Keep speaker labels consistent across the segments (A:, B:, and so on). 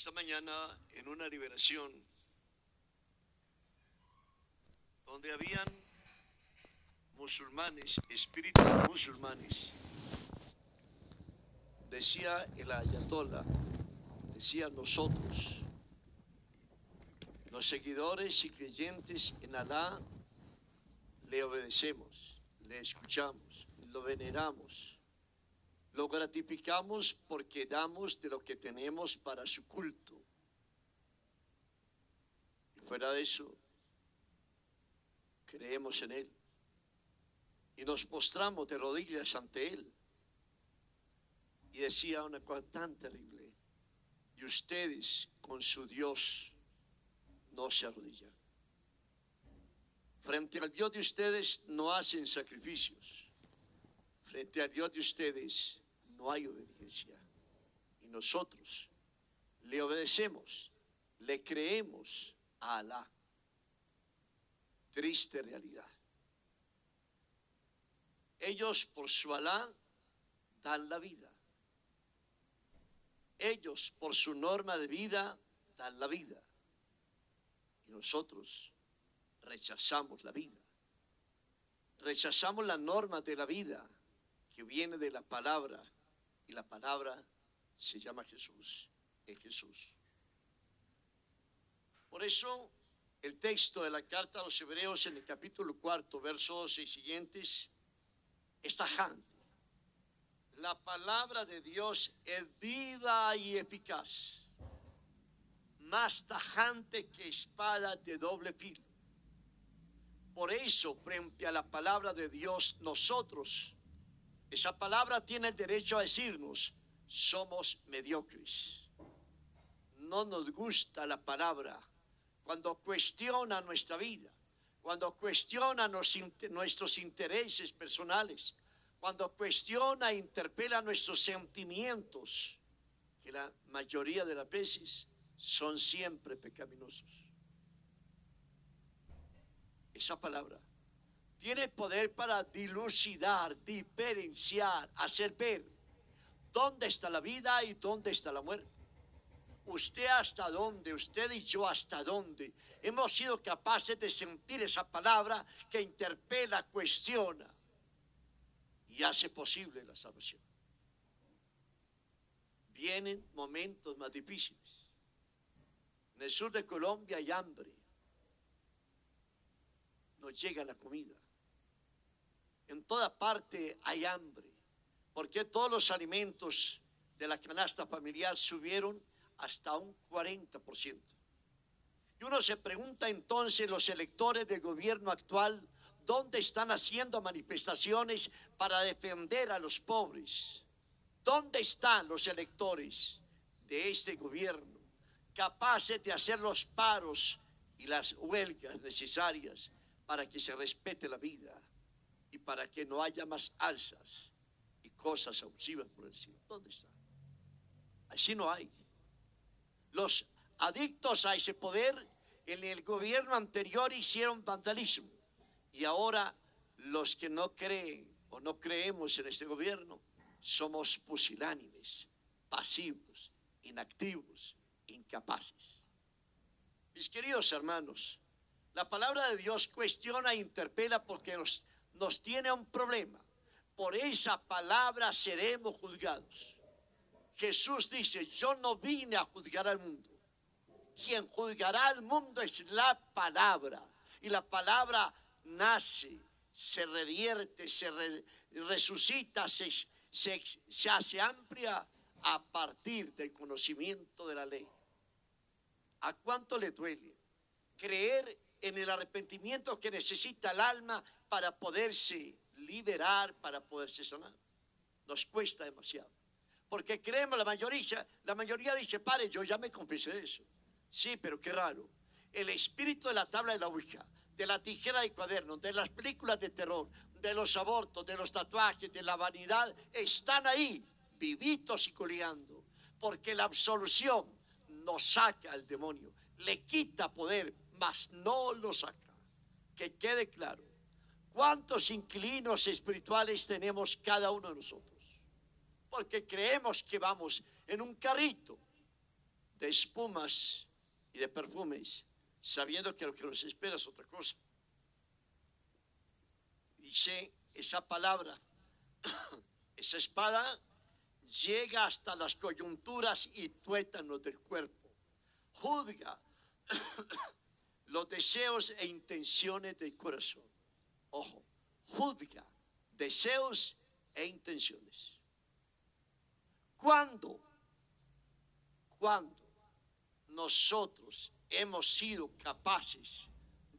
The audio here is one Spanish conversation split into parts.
A: esta mañana en una liberación donde habían musulmanes, espíritus musulmanes. Decía el ayatollah, decía nosotros, los seguidores y creyentes en Alá, le obedecemos, le escuchamos, lo veneramos, lo gratificamos porque damos de lo que tenemos para su culto. Y fuera de eso, creemos en Él y nos postramos de rodillas ante Él. Y decía una cosa tan terrible: y ustedes con su Dios no se arrodillan. Frente al Dios de ustedes no hacen sacrificios. Frente al Dios de ustedes no hay obediencia. Y nosotros le obedecemos, le creemos a Alá. Triste realidad. Ellos por su Alá dan la vida. Ellos por su norma de vida dan la vida. Y nosotros rechazamos la vida. Rechazamos la norma de la vida que viene de la palabra. Y la palabra se llama Jesús. Es Jesús. Por eso el texto de la carta a los Hebreos en el capítulo 4, versos 12 y siguientes es tajante. La palabra de Dios es viva y eficaz, más tajante que espada de doble filo. Por eso, frente a la palabra de Dios, nosotros, esa palabra tiene el derecho a decirnos: somos mediocres. No nos gusta la palabra cuando cuestiona nuestra vida, cuando cuestiona nuestros intereses personales, cuando cuestiona e interpela nuestros sentimientos, que la mayoría de las veces son siempre pecaminosos. Esa palabra tiene poder para dilucidar, diferenciar, hacer ver dónde está la vida y dónde está la muerte. Usted hasta dónde, usted y yo hasta dónde hemos sido capaces de sentir esa palabra que interpela, cuestiona y hace posible la salvación. Vienen momentos más difíciles. En el sur de Colombia hay hambre. No llega la comida. En toda parte hay hambre. Porque todos los alimentos de la canasta familiar subieron hasta un 40%. Y uno se pregunta entonces, los electores del gobierno actual, ¿dónde están haciendo manifestaciones para defender a los pobres? ¿Dónde están los electores de este gobierno capaces de hacer los paros y las huelgas necesarias para que se respete la vida y para que no haya más alzas y cosas abusivas por el cielo? ¿Dónde están? Así no hay. Los adictos a ese poder en el gobierno anterior hicieron vandalismo, y ahora los que no creen o no creemos en este gobierno somos pusilánimes, pasivos, inactivos, incapaces. Mis queridos hermanos, la palabra de Dios cuestiona e interpela porque nos tiene un problema. Por esa palabra seremos juzgados. Jesús dice: yo no vine a juzgar al mundo. Quien juzgará al mundo es la palabra. Y la palabra nace, se revierte, se resucita, se hace amplia a partir del conocimiento de la ley. ¿A cuánto le duele creer en el arrepentimiento que necesita el alma para poderse liberar, para poderse sanar? Nos cuesta demasiado. Porque creemos, la mayoría dice: pare, yo ya me confesé de eso. Sí, pero qué raro. El espíritu de la tabla de la Ouija, de la tijera de cuaderno, de las películas de terror, de los abortos, de los tatuajes, de la vanidad, están ahí, vivitos y coleando. Porque la absolución nos saca al demonio, le quita poder, mas no lo saca. Que quede claro. ¿Cuántos inquilinos espirituales tenemos cada uno de nosotros? Porque creemos que vamos en un carrito de espumas y de perfumes, sabiendo que lo que nos espera es otra cosa. Dice esa palabra, esa espada llega hasta las coyunturas y tuétanos del cuerpo, juzga los deseos e intenciones del corazón. Ojo, juzga deseos e intenciones. ¿Cuándo nosotros hemos sido capaces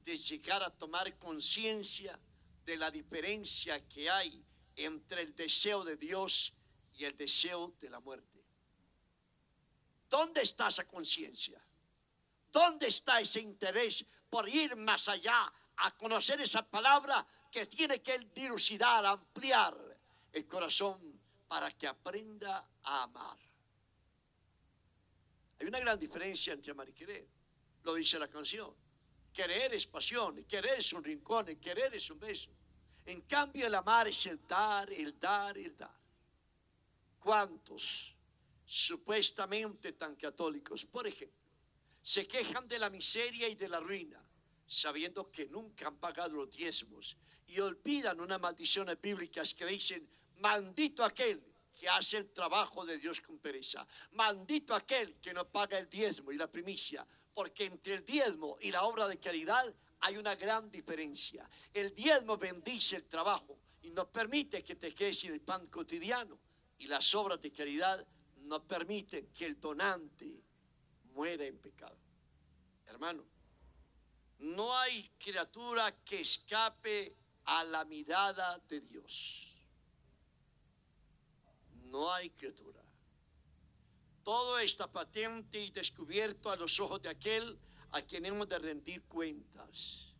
A: de llegar a tomar conciencia de la diferencia que hay entre el deseo de Dios y el deseo de la muerte? ¿Dónde está esa conciencia? ¿Dónde está ese interés por ir más allá a conocer esa palabra que tiene que dilucidar, ampliar el corazón para que aprenda a amar? Hay una gran diferencia entre amar y querer. Lo dice la canción. Querer es pasión, querer es un rincón, querer es un beso. En cambio, el amar es el dar, el dar, el dar. ¿Cuántos supuestamente tan católicos, por ejemplo, se quejan de la miseria y de la ruina, sabiendo que nunca han pagado los diezmos, y olvidan unas maldiciones bíblicas que dicen: maldito aquel que hace el trabajo de Dios con pereza, maldito aquel que no paga el diezmo y la primicia? Porque entre el diezmo y la obra de caridad hay una gran diferencia. El diezmo bendice el trabajo y nos permite que te quedes sin el pan cotidiano, y las obras de caridad no permiten que el donante muera en pecado. Hermano, no hay criatura que escape a la mirada de Dios. No hay criatura. Todo está patente y descubierto a los ojos de aquel a quien hemos de rendir cuentas.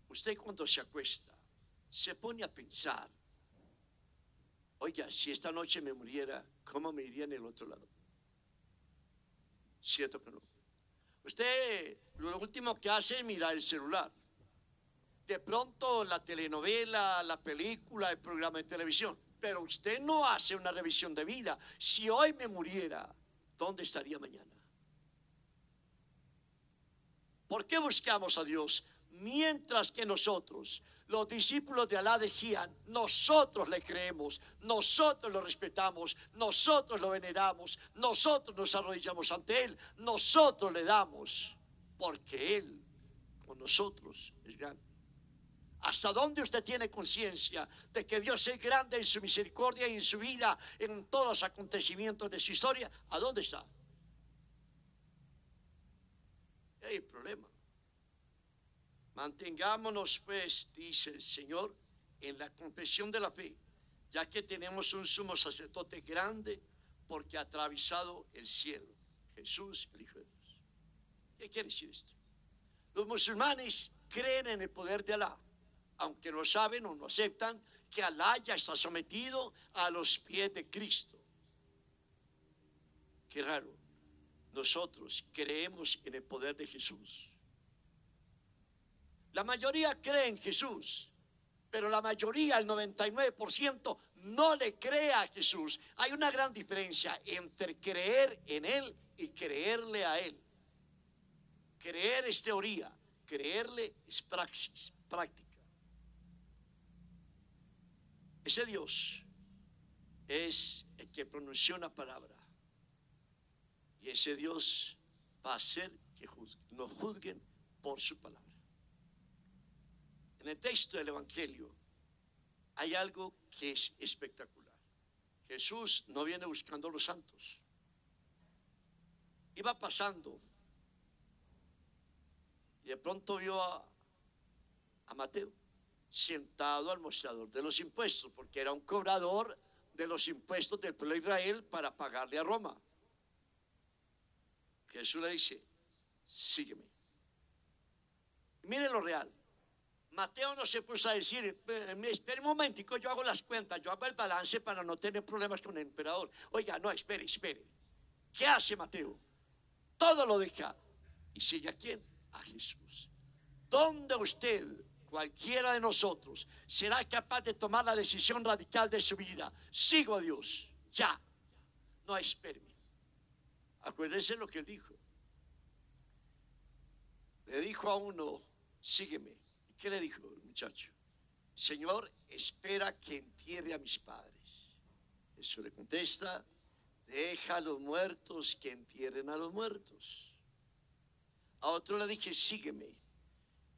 A: Usted, cuando se acuesta, se pone a pensar: oiga, si esta noche me muriera, ¿cómo me iría en el otro lado? ¿Cierto que no? Usted lo último que hace es mirar el celular. De pronto la telenovela, la película, el programa de televisión. Pero usted no hace una revisión de vida. Si hoy me muriera, ¿dónde estaría mañana? ¿Por qué buscamos a Dios? Mientras que nosotros, los discípulos de Alá, decían: nosotros le creemos, nosotros lo respetamos, nosotros lo veneramos, nosotros nos arrodillamos ante Él, nosotros le damos, porque Él con nosotros es grande. ¿Hasta dónde usted tiene conciencia de que Dios es grande en su misericordia y en su vida, en todos los acontecimientos de su historia? ¿A dónde está? Hay problema. Mantengámonos, pues, dice el Señor, en la confesión de la fe, ya que tenemos un sumo sacerdote grande, porque ha atravesado el cielo, Jesús, el Hijo de Dios. ¿Qué quiere decir esto? Los musulmanes creen en el poder de Alá, aunque no saben o no aceptan que Alá ya está sometido a los pies de Cristo. Qué raro. Nosotros creemos en el poder de Jesús. La mayoría cree en Jesús, pero la mayoría, el 99%, no le cree a Jesús. Hay una gran diferencia entre creer en Él y creerle a Él. Creer es teoría, creerle es praxis, práctica. Ese Dios es el que pronunció una palabra, y ese Dios va a hacer que nos juzguen por su palabra. En el texto del Evangelio hay algo que es espectacular. Jesús no viene buscando a los santos. Iba pasando y de pronto vio a Mateo sentado al mostrador de los impuestos, porque era un cobrador de los impuestos del pueblo de Israel para pagarle a Roma. Jesús le dice: sígueme. Miren lo real. Mateo no se puso a decir: espere un momentico, yo hago las cuentas, yo hago el balance para no tener problemas con el emperador. Oiga, no, espere. ¿Qué hace Mateo? Todo lo deja y sigue a ¿quién? A Jesús. ¿Dónde usted, cualquiera de nosotros, será capaz de tomar la decisión radical de su vida? Sigo a Dios, ya. No, espéreme. Acuérdense lo que él dijo. Le dijo a uno, sígueme. ¿Y qué le dijo el muchacho? Señor, espera que entierre a mis padres. Jesús le contesta, deja a los muertos que entierren a los muertos. A otro le dije, sígueme.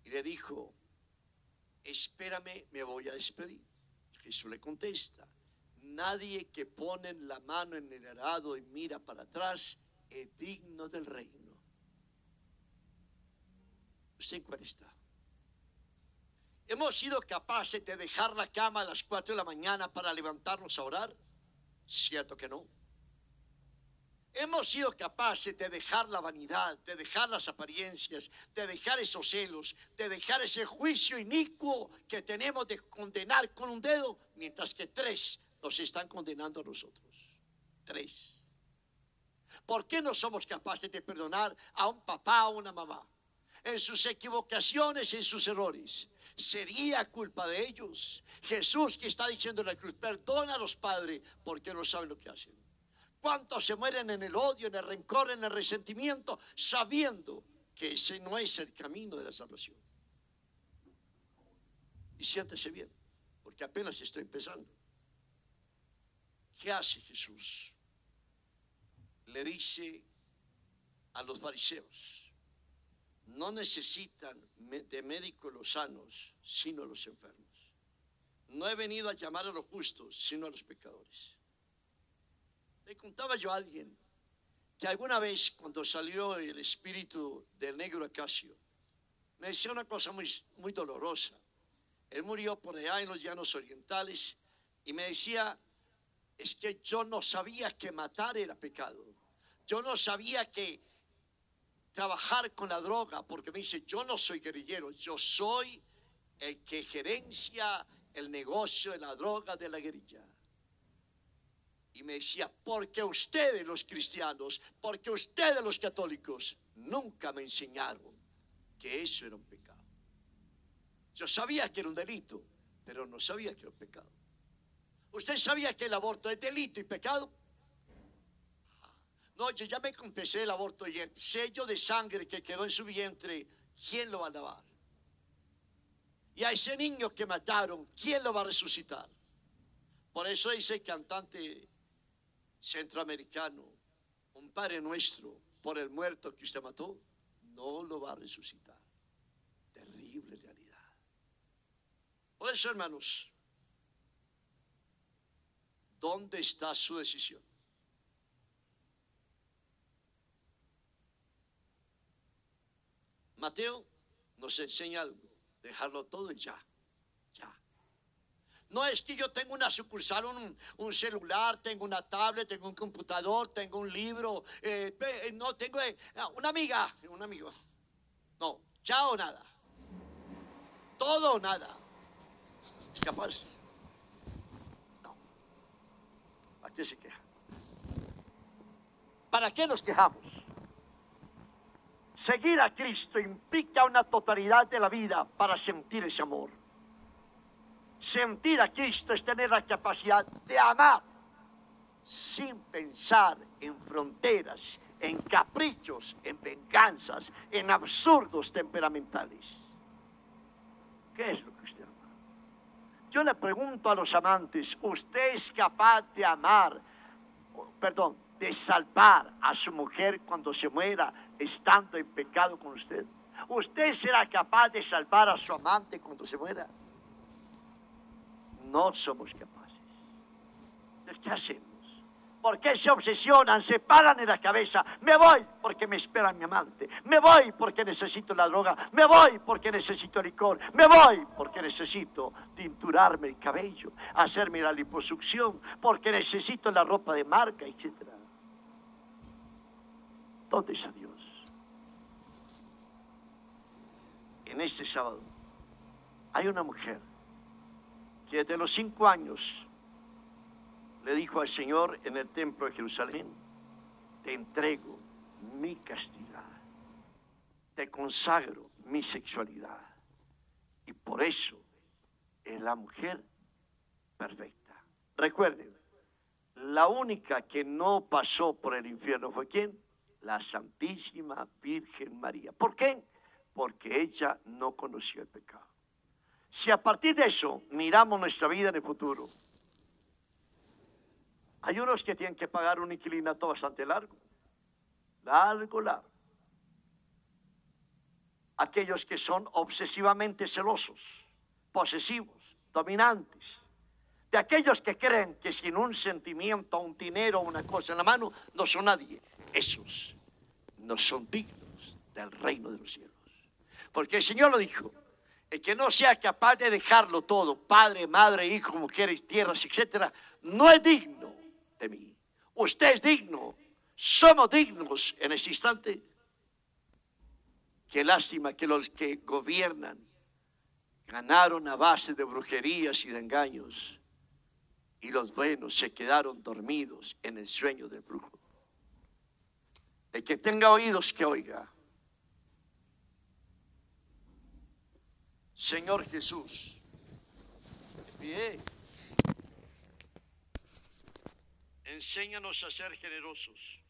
A: Y le dijo, espérame, me voy a despedir. Jesús le contesta, nadie que pone la mano en el arado y mira para atrás es digno del reino. ¿Usted en cuál está? ¿Hemos sido capaces de dejar la cama a las 4 de la mañana para levantarnos a orar? Cierto que no. Hemos sido capaces de dejar la vanidad, de dejar las apariencias, de dejar esos celos, de dejar ese juicio inicuo que tenemos de condenar con un dedo, mientras que 3 nos están condenando a nosotros. 3. ¿Por qué no somos capaces de perdonar a un papá o una mamá en sus equivocaciones, en sus errores? ¿Sería culpa de ellos? Jesús, que está diciendo en la cruz, perdona a los padres porque no saben lo que hacen. ¿Cuántos se mueren en el odio, en el rencor, en el resentimiento, sabiendo que ese no es el camino de la salvación? Y siéntese bien, porque apenas estoy empezando. ¿Qué hace Jesús? Le dice a los fariseos, no necesitan de médicos los sanos, sino los enfermos. No he venido a llamar a los justos, sino a los pecadores. Le contaba yo a alguien que alguna vez, cuando salió el espíritu del negro Acacio, me decía una cosa muy dolorosa. Él murió por allá en los llanos orientales y me decía, es que yo no sabía que matar era pecado. Yo no sabía que trabajar con la droga, porque me dice, yo no soy guerrillero, yo soy el que gerencia el negocio de la droga de la guerrilla. Y me decía, porque ustedes los cristianos, porque ustedes los católicos, nunca me enseñaron que eso era un pecado. Yo sabía que era un delito, pero no sabía que era un pecado. ¿Usted sabía que el aborto es delito y pecado? No, yo ya me confesé el aborto y el sello de sangre que quedó en su vientre, ¿quién lo va a lavar? Y a ese niño que mataron, ¿quién lo va a resucitar? Por eso dice el cantante centroamericano, un Padre Nuestro, por el muerto que usted mató, no lo va a resucitar. Terrible realidad. Por eso, hermanos, ¿dónde está su decisión? Mateo nos enseña algo, dejarlo todo y ya. No es que yo tengo una sucursal, un celular, tengo una tablet, tengo un computador, tengo un libro, no tengo una amiga, un amigo. No, ya o nada. Todo o nada. ¿Es capaz? No. ¿A qué se queja? ¿Para qué nos quejamos? Seguir a Cristo implica una totalidad de la vida para sentir ese amor. Sentir a Cristo es tener la capacidad de amar sin pensar en fronteras, en caprichos, en venganzas, en absurdos temperamentales. ¿Qué es lo que usted ama? Yo le pregunto a los amantes, ¿usted es capaz de amar, de salvar a su mujer cuando se muera estando en pecado con usted? ¿Usted será capaz de salvar a su amante cuando se muera? No somos capaces. ¿Qué hacemos? ¿Por qué se obsesionan, se paran en la cabeza? Me voy porque me espera mi amante. Me voy porque necesito la droga. Me voy porque necesito licor. Me voy porque necesito tinturarme el cabello, hacerme la liposucción, porque necesito la ropa de marca, etc. ¿Dónde está Dios? En este sábado hay una mujer que desde los 5 años le dijo al Señor en el templo de Jerusalén, te entrego mi castidad, te consagro mi sexualidad, y por eso es la mujer perfecta. Recuerden, la única que no pasó por el infierno fue ¿quién? la Santísima Virgen María. ¿Por qué? Porque ella no conoció el pecado. Si a partir de eso miramos nuestra vida en el futuro, hay unos que tienen que pagar un inquilinato bastante largo. Largo. Aquellos que son obsesivamente celosos, posesivos, dominantes. De aquellos que creen que sin un sentimiento, un dinero, una cosa en la mano, no son nadie. Esos no son dignos del reino de los cielos. Porque el Señor lo dijo. El que no sea capaz de dejarlo todo, padre, madre, hijo, mujeres, tierras, etcétera, no es digno de mí. Usted es digno. Somos dignos en ese instante. Qué lástima que los que gobiernan ganaron a base de brujerías y de engaños, y los buenos se quedaron dormidos en el sueño del brujo. El que tenga oídos que oiga. Señor Jesús, bien, enséñanos a ser generosos.